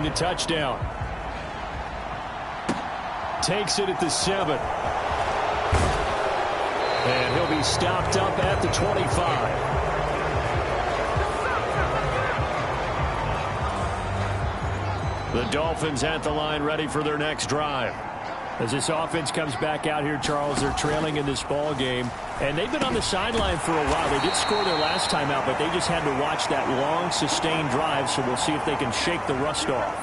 a touchdown. Takes it at the 7. And he'll be stopped up at the 25. The Dolphins at the line, ready for their next drive. As this offense comes back out here, Charles, they're trailing in this ball game. And they've been on the sideline for a while. They did score their last time out, but they just had to watch that long, sustained drive. So we'll see if they can shake the rust off.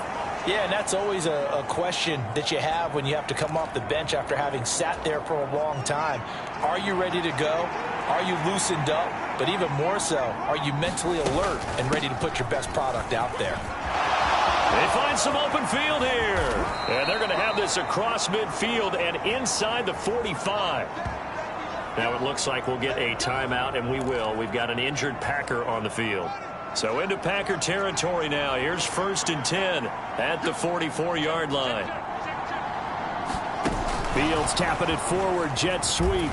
Yeah, and that's always a question that you have when you have to come off the bench after having sat there for a long time. Are you ready to go? Are you loosened up? But even more so, are you mentally alert and ready to put your best product out there? They find some open field here. And they're going to have this across midfield and inside the 45. Now it looks like we'll get a timeout, and we will. We've got an injured Packer on the field. So into Packer territory now. Here's 1st and 10 at the 44-yard line. Fields tapping it forward, jet sweep.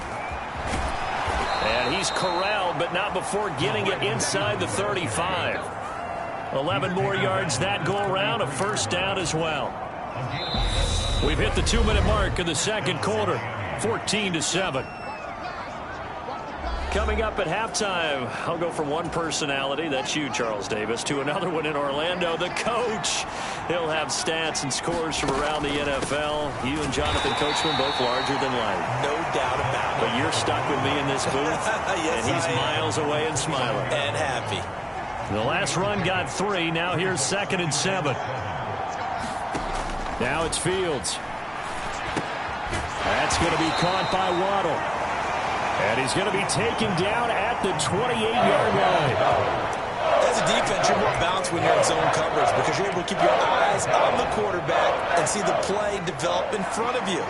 And he's corralled, but not before getting it inside the 35. 11 more yards that go around, a first down as well. We've hit the 2-minute mark of the second quarter, 14-7. Coming up at halftime, I'll go from one personality, that's you, Charles Davis, to another one in Orlando, the coach. He'll have stats and scores from around the NFL. You and Jonathan Coachman both larger than life. No doubt about it. But you're stuck with me in this booth, yes, and he's miles away and smiling. And happy. The last run got 3. Now here's 2nd and 7. Now it's Fields. That's going to be caught by Waddle. And he's going to be taken down at the 28-yard line. As a defense, you're more balanced when you're in zone coverage because you're able to keep your eyes on the quarterback and see the play develop in front of you.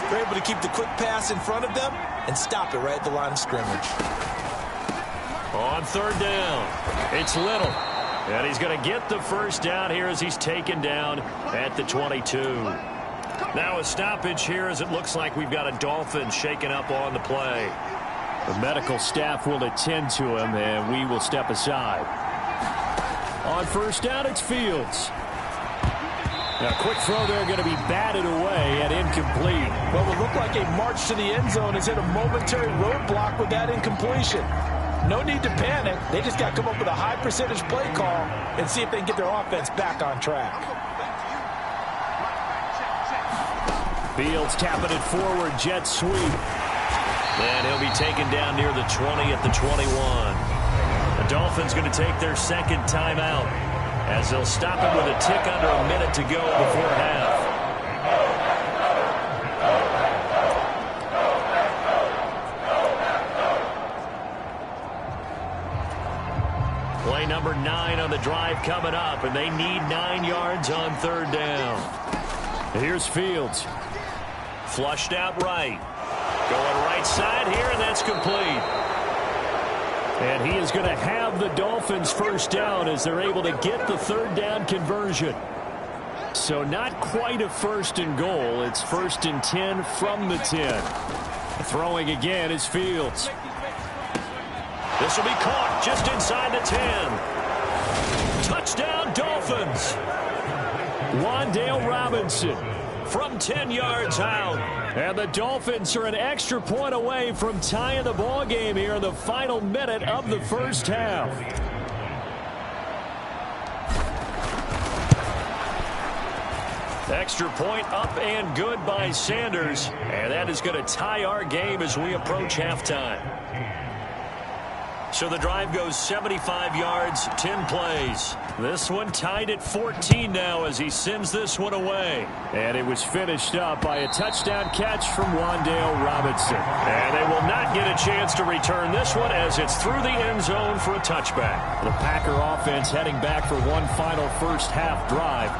You're able to keep the quick pass in front of them and stop it right at the line of scrimmage. On 3rd down, it's Little. And he's going to get the first down here as he's taken down at the 22. Now a stoppage here as it looks like we've got a Dolphin shaken up on the play. The medical staff will attend to him, and we will step aside. On 1st down, it's Fields. Now, a quick throw there going to be batted away and incomplete. Well, it looked like a march to the end zone has hit a momentary roadblock with that incompletion. No need to panic. They just got to come up with a high percentage play call and see if they can get their offense back on track. Fields tapping it forward, jet sweep. And he'll be taken down near the 20 at the 21. The Dolphins going to take their 2nd timeout as they'll stop him with a tick under a minute to go before half. Play number 9 on the drive coming up, and they need 9 yards on 3rd down. Here's Fields. Flushed out right. Going right side here, and that's complete. And he is going to have the Dolphins first down as they're able to get the 3rd down conversion. So not quite a 1st and goal. It's 1st and 10 from the 10. Throwing again is Fields. This will be caught just inside the 10. Touchdown, Dolphins. Wan'Dale Robinson from 10 yards out. And the Dolphins are an extra point away from tying the ball game here in the final minute of the first half. Extra point up and good by Sanders. And that is going to tie our game as we approach halftime. So the drive goes 75 yards, 10 plays. This one tied at 14 now as he sends this one away. And it was finished up by a touchdown catch from Wan'Dale Robinson. And they will not get a chance to return this one as it's through the end zone for a touchback. The Packer offense heading back for one final first half drive.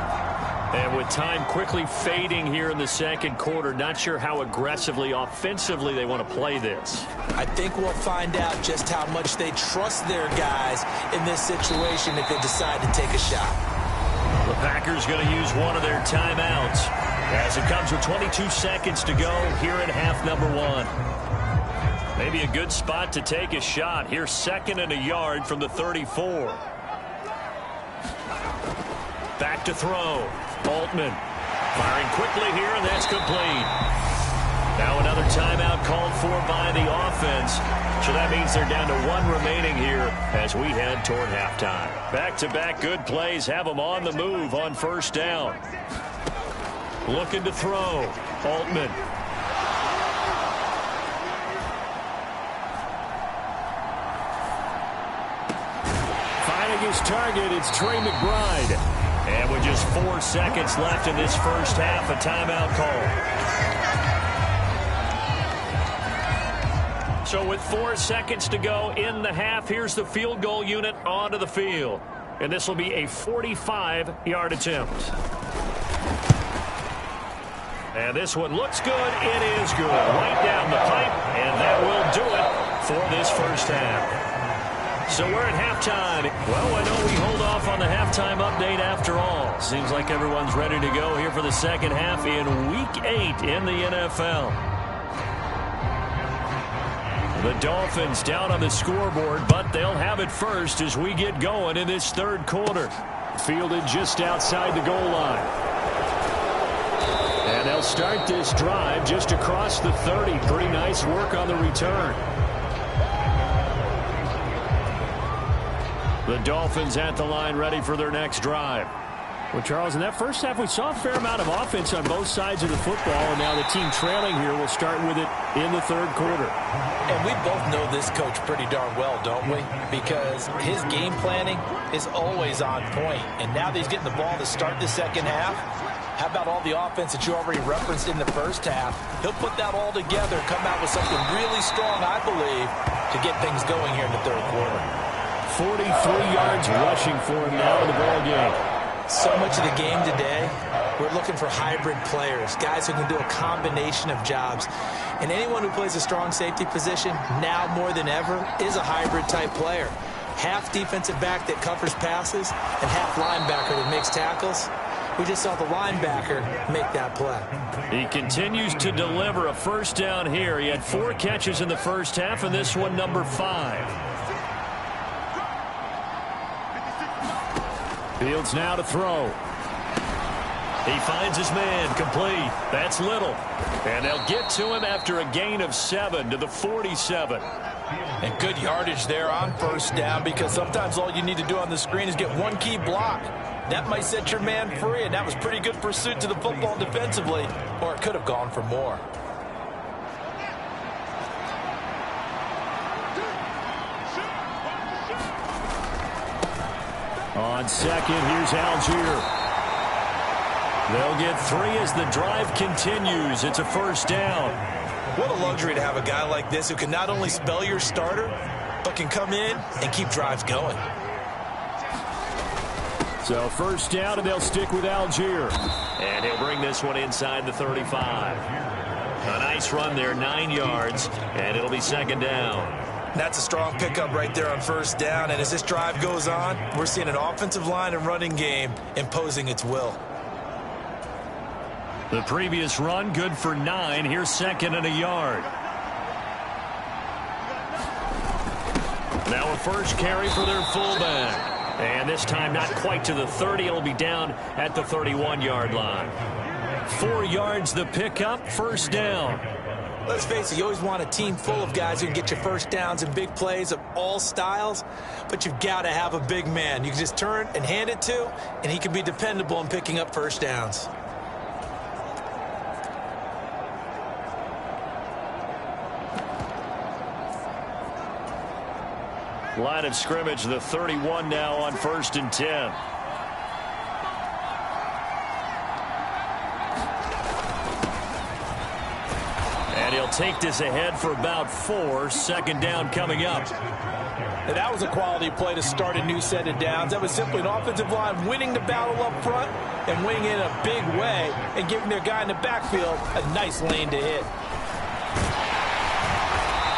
And with time quickly fading here in the second quarter, not sure how aggressively, offensively they want to play this. I think we'll find out just how much they trust their guys in this situation if they decide to take a shot. The Packers going to use one of their timeouts as it comes with 22 seconds to go here in half number 1. Maybe a good spot to take a shot. Here's 2nd and a yard from the 34. Back to throw. Altman firing quickly here, and that's complete. Now another timeout called for by the offense. So that means they're down to one remaining here as we head toward halftime. Back-to-back good plays have them on the move on first down. Looking to throw. Altman. Finding his target, it's Trey McBride. And with just 4 seconds left in this first half, a timeout call. So with 4 seconds to go in the half, here's the field goal unit onto the field. And this will be a 45-yard attempt. And this one looks good. It is good. Right down the pipe, and that will do it for this first half. So we're at halftime. Well, I know we hold off on the halftime update after all. Seems like everyone's ready to go here for the second half in Week 8 in the NFL. The Dolphins down on the scoreboard, but they'll have it first as we get going in this third quarter. Fielded just outside the goal line. And they'll start this drive just across the 30. Pretty nice work on the return. The Dolphins at the line ready for their next drive. Well, Charles, in that first half, we saw a fair amount of offense on both sides of the football, and now the team trailing here will start with it in the third quarter. And we both know this coach pretty darn well, don't we? Because his game planning is always on point. And now that he's getting the ball to start the second half, how about all the offense that you already referenced in the first half? He'll put that all together, come out with something really strong, I believe, to get things going here in the third quarter. 43 yards rushing for him now in the ball game. So much of the game today, we're looking for hybrid players, guys who can do a combination of jobs. And anyone who plays a strong safety position, now more than ever, is a hybrid-type player. Half defensive back that covers passes and half linebacker that makes tackles. We just saw the linebacker make that play. He continues to deliver a first down here. He had 4 catches in the first half, and this one number 5. Fields now to throw. He finds his man, complete. That's Little. And they'll get to him after a gain of 7 to the 47. And good yardage there on first down, because sometimes all you need to do on the screen is get one key block. That might set your man free, and that was pretty good pursuit to the football defensively, or it could have gone for more. On second, here's Algier. They'll get 3 as the drive continues. It's a first down. What a luxury to have a guy like this who can not only spell your starter, but can come in and keep drives going. So first down, and they'll stick with Algier. And he'll bring this one inside the 35. A nice run there, 9 yards, and it'll be second down. That's a strong pickup right there on first down, and as this drive goes on, we're seeing an offensive line and running game imposing its will. The previous run, good for 9. Here's second and a yard. Now a first carry for their fullback. And this time not quite to the 30. It'll be down at the 31-yard line. 4 yards the pickup, first down. Let's face it, you always want a team full of guys who can get you first downs and big plays of all styles, but you've got to have a big man you can just turn and hand it to, and he can be dependable in picking up first downs. Line of scrimmage, the 31 now on 1st and 10. And he'll take this ahead for about 4. Second down coming up. Now that was a quality play to start a new set of downs. That was simply an offensive line winning the battle up front and winning it in a big way and giving their guy in the backfield a nice lane to hit.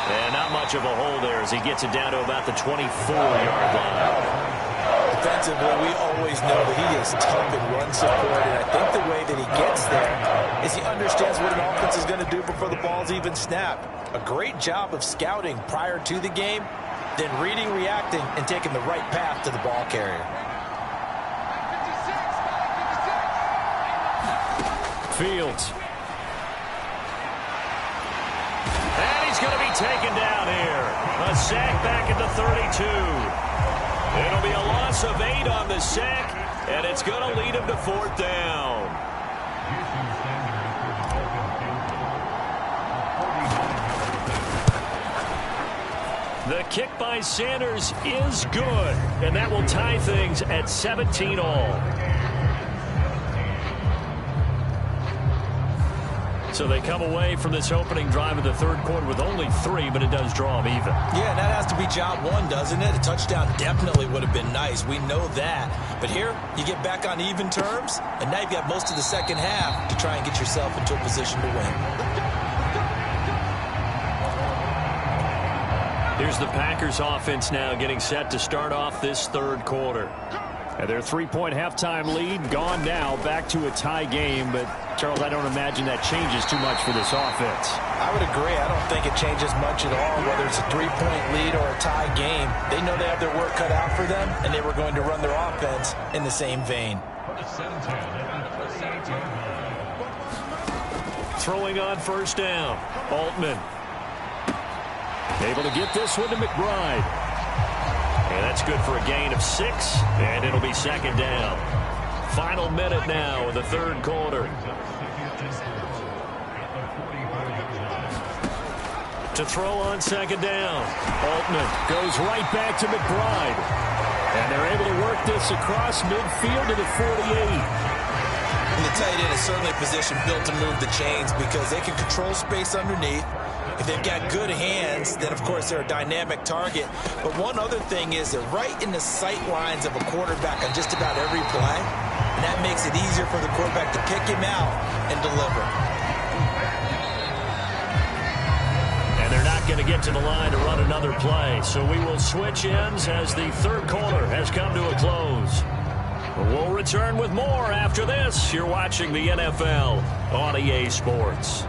And not much of a hole there as he gets it down to about the 24-yard line. Defensively, we always know that he is tough in run support, and I think the way that he gets there is he understands what an offense is going to do before the ball's even snapped. A great job of scouting prior to the game, then reading, reacting, and taking the right path to the ball carrier. Fields. And he's going to be taken down here. A sack back at the 32. It'll be a loss of 8 on the sack, and it's going to lead him to 4th down. The kick by Sanders is good, and that will tie things at 17 all. So they come away from this opening drive of the third quarter with only 3, but it does draw them even. Yeah, and that has to be job one, doesn't it? A touchdown definitely would have been nice. We know that. But here, you get back on even terms, and now you've got most of the second half to try and get yourself into a position to win. Here's the Packers offense now getting set to start off this third quarter. And their 3-point halftime lead gone now, back to a tie game. But, Charles, I don't imagine that changes too much for this offense. I would agree. I don't think it changes much at all, whether it's a 3-point lead or a tie game. They know they have their work cut out for them, and they were going to run their offense in the same vein. Throwing on first down, Altman. Able to get this one to McBride. And that's good for a gain of 6, and it'll be second down. Final minute now in the third quarter. To throw on second down. Altman goes right back to McBride. And they're able to work this across midfield to the 48. And the tight end is certainly a position built to move the chains because they can control space underneath. If they've got good hands, then, of course, they're a dynamic target. But one other thing is they're right in the sight lines of a quarterback on just about every play. And that makes it easier for the quarterback to pick him out and deliver. And they're not going to get to the line to run another play. So we will switch ends as the third quarter has come to a close. We'll return with more after this. You're watching the NFL on EA Sports.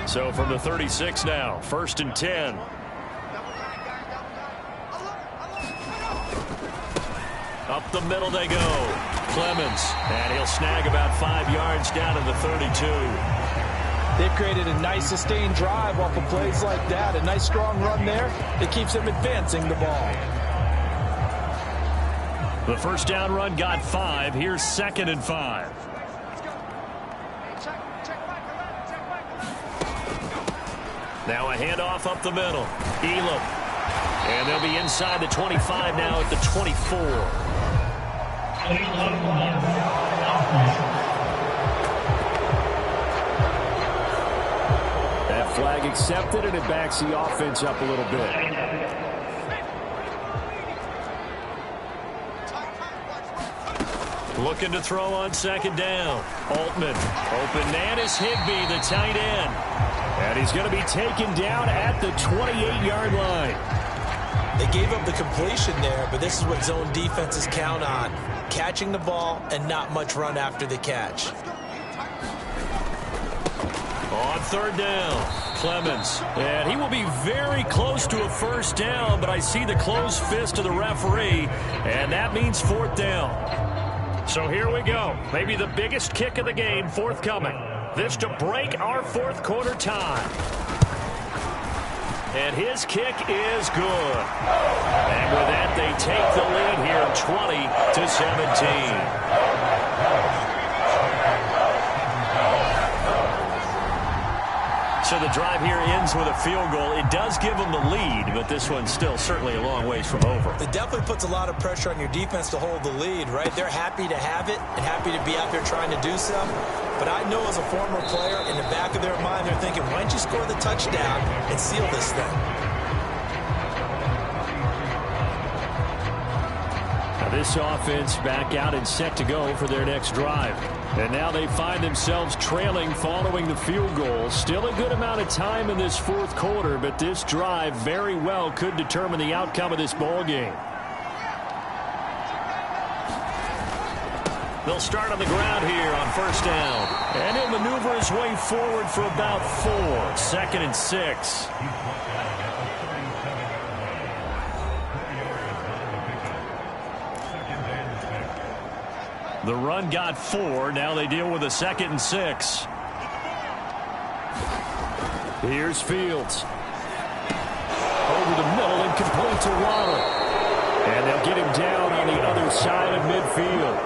So from the 36 now, 1st and 10. Up the middle they go. Clemens, and he'll snag about 5 yards down to the 32. They've created a nice sustained drive off of plays like that. A nice strong run there. It keeps them advancing the ball. The first down run got 5. Here's 2nd and 5. Now a handoff up the middle. Elam. And they'll be inside the 25 now at the 24. That flag accepted, and it backs the offense up a little bit. Looking to throw on second down. Altman. Open man is Higbee, the tight end. And he's going to be taken down at the 28-yard line. They gave up the completion there, but this is what zone defenses count on. Catching the ball and not much run after the catch. On third down, Clemens. And he will be very close to a first down, but I see the closed fist of the referee, and that means 4th down. So here we go. Maybe the biggest kick of the game forthcoming. This to break our fourth quarter tie. And his kick is good. And with that, they take the lead here 20-17. So the drive here ends with a field goal. It does give them the lead, but this one's still certainly a long ways from over. It definitely puts a lot of pressure on your defense to hold the lead, right? They're happy to have it and happy to be out there trying to do so. But I know as a former player, in the back of their mind, they're thinking, why don't you score the touchdown and seal this thing? Now this offense back out and set to go for their next drive. And now they find themselves trailing following the field goal. Still a good amount of time in this fourth quarter, but this drive very well could determine the outcome of this ball game. They'll start on the ground here on first down. And he'll maneuver his way forward for about 4. 2nd and 6. The run got 4. Now they deal with a 2nd and 6. Here's Fields. Over the middle and complete to Waddle. And they'll get him down on the other side of midfield.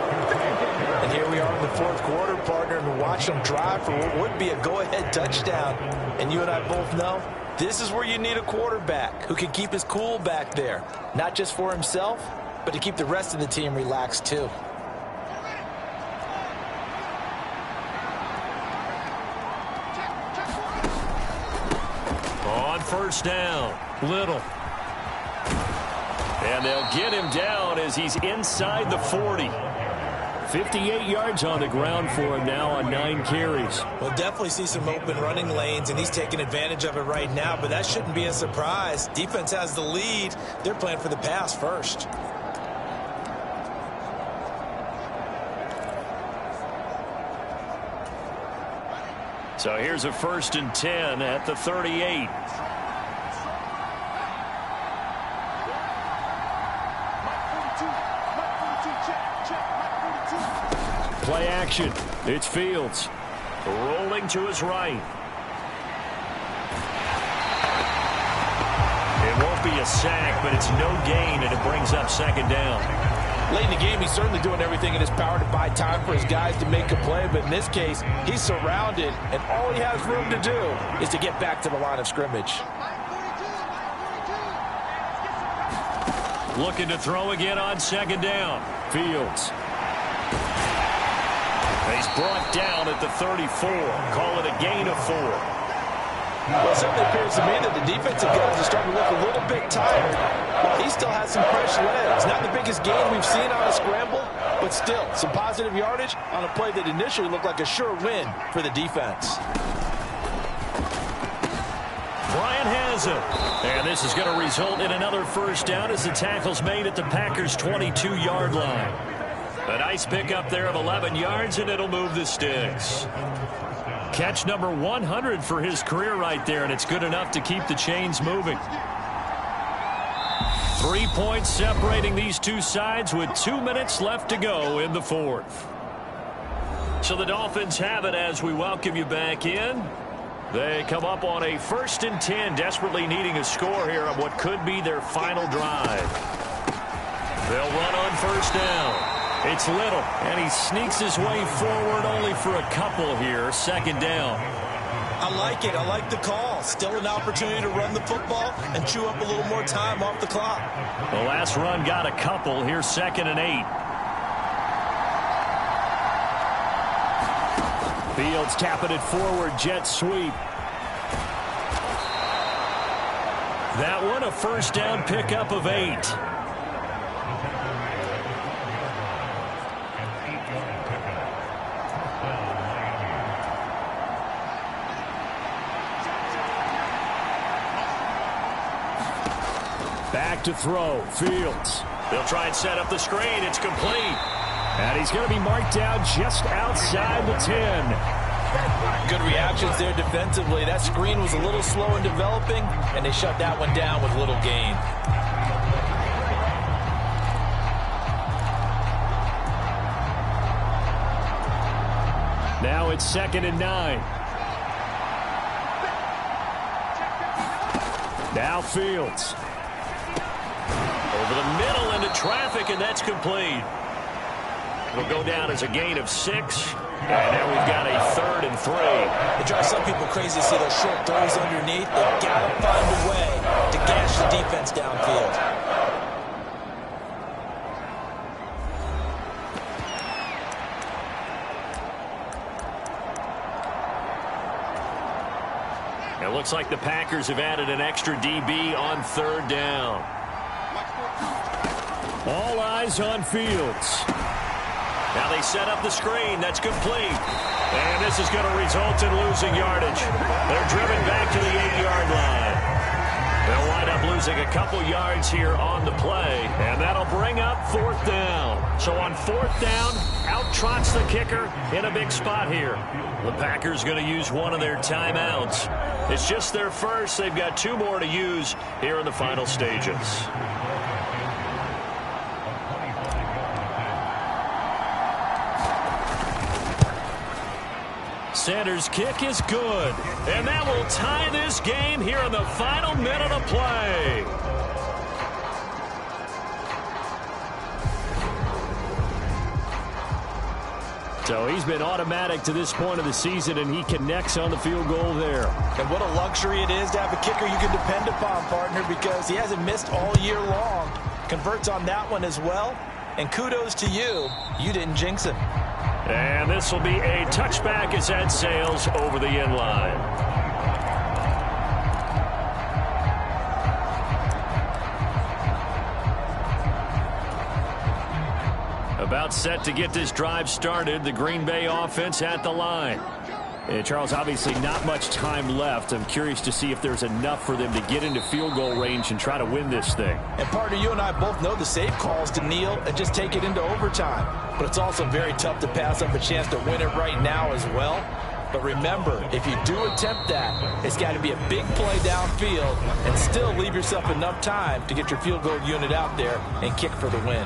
And here we are in the 4th quarter, partner, and watch them drive for what would be a go-ahead touchdown. And you and I both know this is where you need a quarterback who can keep his cool back there. Not just for himself, but to keep the rest of the team relaxed too. On 1st down, Little. And they'll get him down as he's inside the 40. 58 yards on the ground for him now on 9 carries. We'll definitely see some open running lanes, and he's taking advantage of it right now, but that shouldn't be a surprise. Defense has the lead. They're playing for the pass first. So here's a 1st and 10 at the 38. Play action. It's Fields. Rolling to his right. It won't be a sack, but it's no gain, and it brings up 2nd down. Late in the game, he's certainly doing everything in his power to buy time for his guys to make a play, but in this case, he's surrounded, and all he has room to do is to get back to the line of scrimmage. Looking to throw again on 2nd down. Fields. He's brought down at the 34. Call it a gain of 4. Well, it certainly appears to me that the defensive guys are starting to look a little bit tired. While he still has some fresh legs. Not the biggest gain we've seen on a scramble, but still some positive yardage on a play that initially looked like a sure win for the defense. Bryant has him. And this is going to result in another 1st down as the tackle's made at the Packers' 22-yard line. A nice pickup there of 11 yards, and it'll move the sticks. Catch number 100 for his career right there, and it's good enough to keep the chains moving. 3 points separating these two sides with 2 minutes left to go in the 4th. So the Dolphins have it as we welcome you back in. They come up on a 1st and 10, desperately needing a score here on what could be their final drive. They'll run on 1st down. It's Little, and he sneaks his way forward only for a couple here. 2nd down. I like it. I like the call. Still an opportunity to run the football and chew up a little more time off the clock. The last run got a couple. Here's 2nd and 8. Fields tapping it forward. Jet sweep. That one a 1st down pickup of 8. Back to throw. Fields. They'll try and set up the screen. It's complete. And he's going to be marked down just outside the 10. Good reactions there defensively. That screen was a little slow in developing, and they shut that one down with little gain. Now it's 2nd and 9. Now Fields. Over the middle into traffic, and that's complete. It'll go down as a gain of 6. And now we've got a 3rd and 3. It drives some people crazy to see those short throws underneath. They've got to find a way to gash the defense downfield. It looks like the Packers have added an extra DB on 3rd down. All eyes on Fields. Now they set up the screen. That's complete. And this is going to result in losing yardage. They're driven back to the 8-yard line. They'll wind up losing a couple yards here on the play, and that'll bring up 4th down. So on 4th down, out trots the kicker in a big spot here. The Packers going to use one of their timeouts. It's just their first. They've got 2 more to use here in the final stages. Sanders' kick is good. And that will tie this game here in the final minute of play. So he's been automatic to this point of the season, and he connects on the field goal there. And what a luxury it is to have a kicker you can depend upon, partner, because he hasn't missed all year long. Converts on that one as well. And kudos to you. You didn't jinx him. And this will be a touchback as that sails over the end line. About set to get this drive started. The Green Bay offense at the line. And Charles, obviously not much time left. I'm curious to see if there's enough for them to get into field goal range and try to win this thing. And partner, you and I both know the safe calls to kneel and just take it into overtime. But it's also very tough to pass up a chance to win it right now as well. But remember, if you do attempt that, it's got to be a big play downfield and still leave yourself enough time to get your field goal unit out there and kick for the win.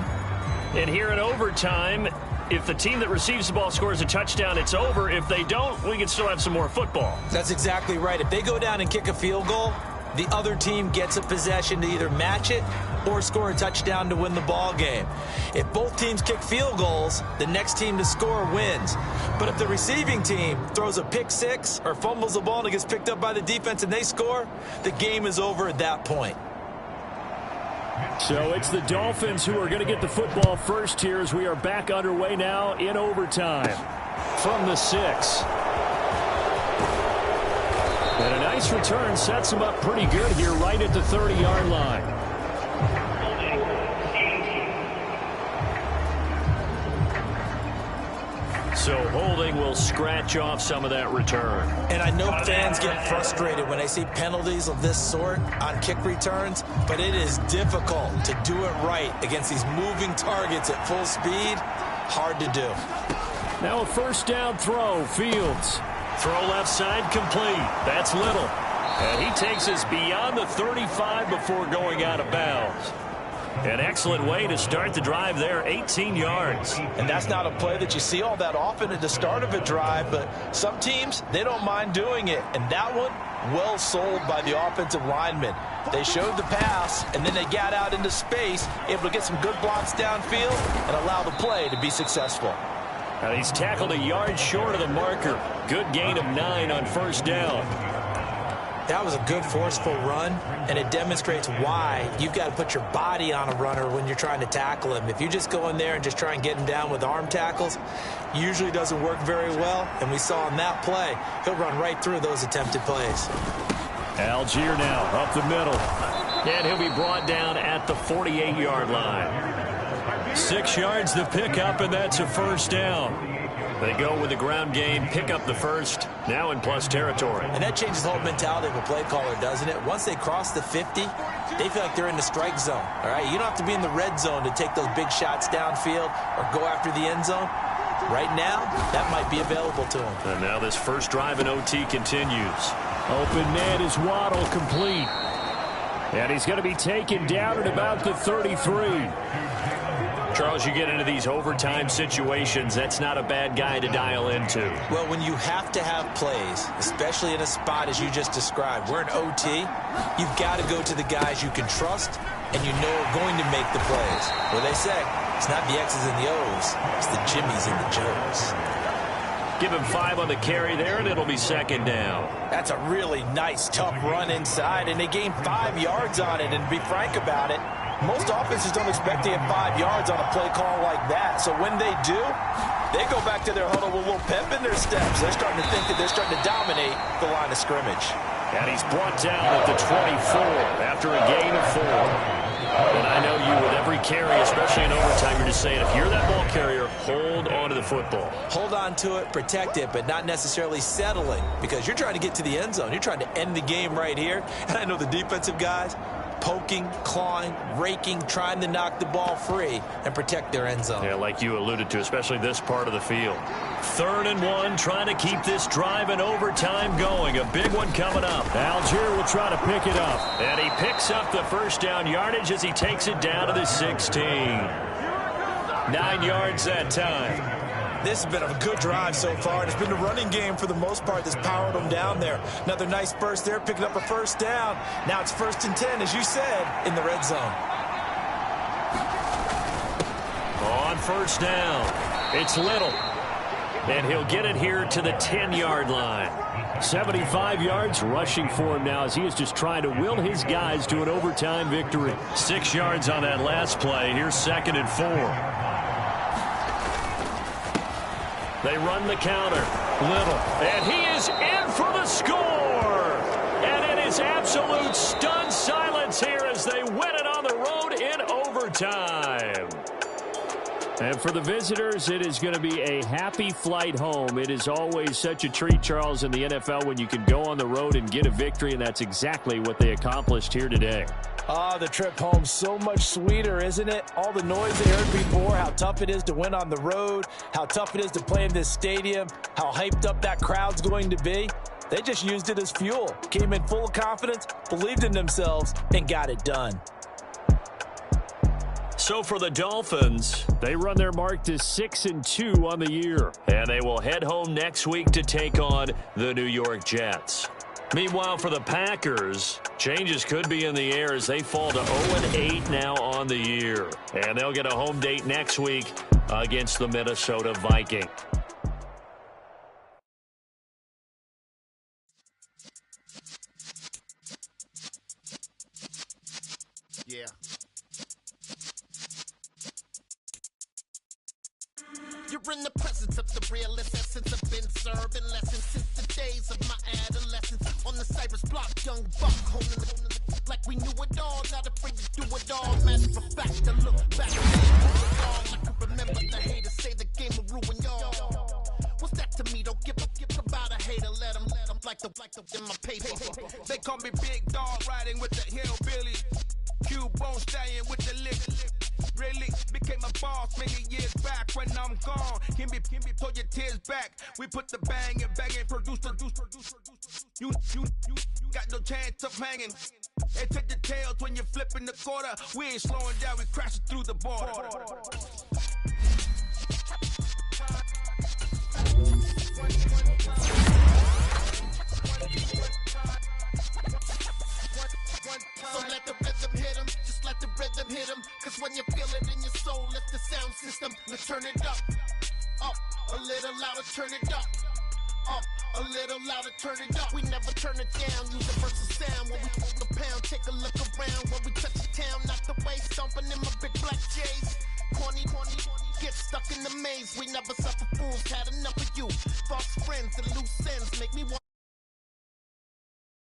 And here in overtime, if the team that receives the ball scores a touchdown, it's over. If they don't, we can still have some more football. That's exactly right. If they go down and kick a field goal, the other team gets a possession to either match it or score a touchdown to win the ball game. If both teams kick field goals, the next team to score wins. But if the receiving team throws a pick six or fumbles the ball and it gets picked up by the defense and they score, the game is over at that point. So it's the Dolphins who are going to get the football first here as we are back underway now in overtime from the 6. And a nice return sets them up pretty good here right at the 30-yard line. So holding will scratch off some of that return. And I know fans get frustrated when they see penalties of this sort on kick returns, but it is difficult to do it right against these moving targets at full speed. Hard to do. Now a first down throw. Fields. Throw left side complete. That's Little. And he takes us beyond the 35 before going out of bounds. An excellent way to start the drive there, 18 yards. And that's not a play that you see all that often at the start of a drive, but some teams, they don't mind doing it. And that one, well sold by the offensive linemen. They showed the pass, and then they got out into space, able to get some good blocks downfield and allow the play to be successful. Now he's tackled a yard short of the marker. Good gain of 9 on first down. That was a good forceful run, and it demonstrates why you've got to put your body on a runner when you're trying to tackle him. If you just go in there and just try and get him down with arm tackles, usually doesn't work very well, and we saw in that play, he'll run right through those attempted plays. Algier now up the middle, and he'll be brought down at the 48-yard line. 6 yards to pick up, and that's a first down. They go with the ground game, pick up the first, now in plus territory. And that changes the whole mentality of a play caller, doesn't it? Once they cross the 50, they feel like they're in the strike zone, all right? You don't have to be in the red zone to take those big shots downfield or go after the end zone. Right now, that might be available to them. And now this first drive in OT continues. Open man is Waddle complete. And he's going to be taken down at about the 33. Charles, you get into these overtime situations, that's not a bad guy to dial into. Well, when you have to have plays, especially in a spot as you just described, we're in OT, you've got to go to the guys you can trust and you know are going to make the plays. Well, they say, it's not the X's and the O's, it's the Jimmies and the Joes. Give him 5 on the carry there, and it'll be second down. That's a really nice, tough run inside, and they gained 5 yards on it, and to be frank about it, most offenses don't expect to get 5 yards on a play call like that. So when they do, they go back to their huddle with a little pep in their steps. They're starting to think that they're starting to dominate the line of scrimmage. And he's brought down at the 24 after a gain of 4. And I know you, with every carry, especially in overtime, you're just saying, if you're that ball carrier, hold on to the football. Hold on to it, protect it, but not necessarily settling, because you're trying to get to the end zone. You're trying to end the game right here. And I know the defensive guys, poking, clawing, raking, trying to knock the ball free and protect their end zone. Yeah, like you alluded to, especially this part of the field. 3rd and 1, trying to keep this drive in overtime going. A big one coming up. Algier will try to pick it up. And he picks up the first down yardage as he takes it down to the 16. 9 yards that time. This has been a good drive so far, and it's been the running game for the most part that's powered them down there. Another nice burst there, picking up a first down. Now it's 1st and 10, as you said, in the red zone. On 1st down, it's Little. And he'll get it here to the 10-yard line. 75 yards rushing for him now as he is just trying to will his guys to an overtime victory. 6 yards on that last play. Here's 2nd and 4. They run the counter. Little. And he is in for the score. And it is absolute stunned silence here as they win it on the road in overtime. And for the visitors, it is going to be a happy flight home. It is always such a treat, Charles, in the NFL when you can go on the road and get a victory, and that's exactly what they accomplished here today. The trip home so much sweeter, isn't it? All the noise they heard before, how tough it is to win on the road, how tough it is to play in this stadium, how hyped up that crowd's going to be. They just used it as fuel, came in full of confidence, believed in themselves, and got it done. So for the Dolphins, they run their mark to 6-2 on the year. And they will head home next week to take on the New York Jets. Meanwhile, for the Packers, changes could be in the air as they fall to 0-8 now on the year. And they'll get a home date next week against the Minnesota Vikings. Yeah. You're in the presence of the realest essence. I've been serving lessons since the days of my adolescence. On the Cypress block, young buck, holding it like we knew it all. Not afraid to do it all. Matter of fact, I look back I can remember the haters say the game will ruin y'all. What's that to me? Don't give about a hater. Let them like the in my paper. They call me Big Dog, riding with the hillbilly. Q-Bone stallion with the lick. Really became a boss many years back. When I'm gone, can be pull your tears back. We put the bang and produce. You got no chance of hanging. And take the tails when you're flipping the quarter. We ain't slowing down, we crashing through the border. So let the rhythm hit him, just let the rhythm hit him. Cause when you feel it in your soul, lift the sound system. Let's turn it up, a little louder, turn it up, a little louder, turn it up. We never turn it down, universal sound. When we hold the pound, take a look around. When we touch the town, knock the way, stomping in my big black J's. Corny, get stuck in the maze. We never suffer fools, had enough of you. False friends and loose ends make me want